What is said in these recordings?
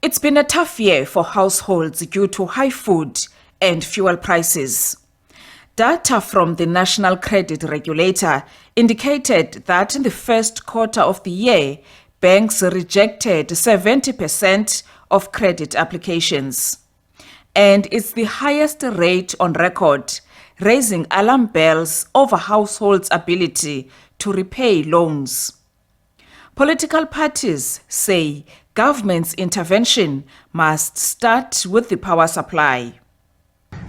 It's been a tough year for households due to high food and fuel prices. Data from the National Credit Regulator indicated that in the first quarter of the year, banks rejected 70% of credit applications. And it's the highest rate on record, raising alarm bells over households' ability to repay loans. Political parties say government's intervention must start with the power supply.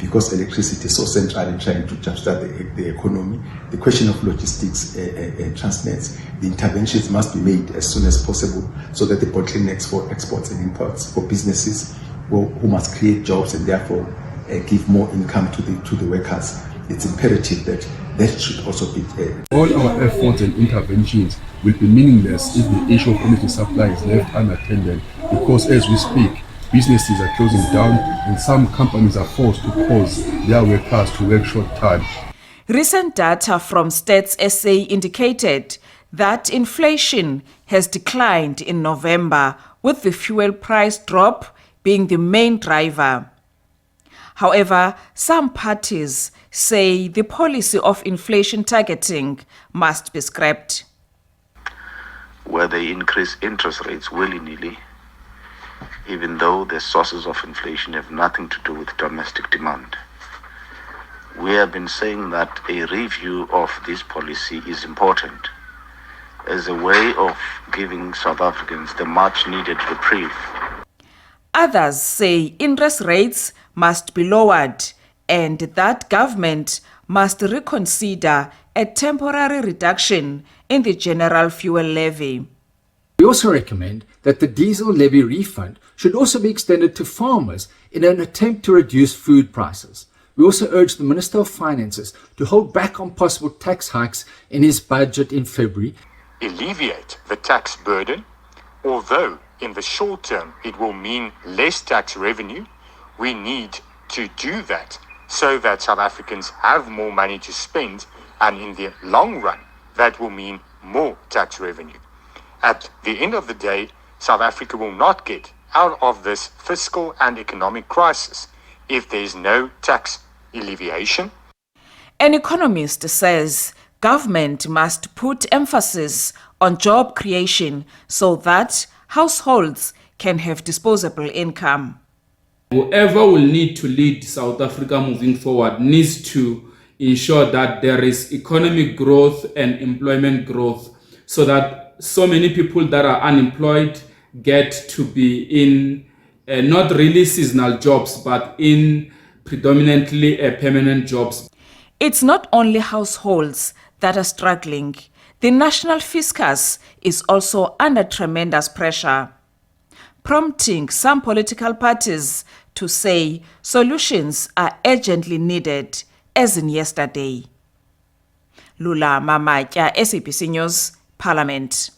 Because electricity is so central in trying to jumpstart the economy, the question of logistics and transnets, the interventions must be made as soon as possible so that the bottlenecks for exports and imports for businesses who must create jobs and therefore give more income to the workers. It's imperative that should also be all our efforts and interventions will be meaningless if the issue of energy supply is left unattended, because as we speak, businesses are closing down and some companies are forced to cause their workers to work short time. Recent data from Stats SA indicated that inflation has declined in November, with the fuel price drop being the main driver. However, some parties say the policy of inflation targeting must be scrapped. Where they increase interest rates willy-nilly, even though the sources of inflation have nothing to do with domestic demand. We have been saying that a review of this policy is important as a way of giving South Africans the much-needed reprieve. Others say interest rates must be lowered and that government must reconsider a temporary reduction in the general fuel levy. We also recommend that the diesel levy refund should also be extended to farmers in an attempt to reduce food prices. We also urge the Minister of Finances to hold back on possible tax hikes in his budget in February. Alleviate the tax burden, although in the short term it will mean less tax revenue. We need to do that so that South Africans have more money to spend, and in the long run that will mean more tax revenue. At the end of the day, South Africa will not get out of this fiscal and economic crisis if there is no tax alleviation. An economist says government must put emphasis on job creation so that households can have disposable income. Whoever will need to lead South Africa moving forward needs to ensure that there is economic growth and employment growth, so that so many people that are unemployed get to be in not really seasonal jobs, but in predominantly permanent jobs. It's not only households that are struggling. The national fiscus is also under tremendous pressure, prompting some political parties to say solutions are urgently needed, as in yesterday. Lula Mamatya, SABC News, Parliament.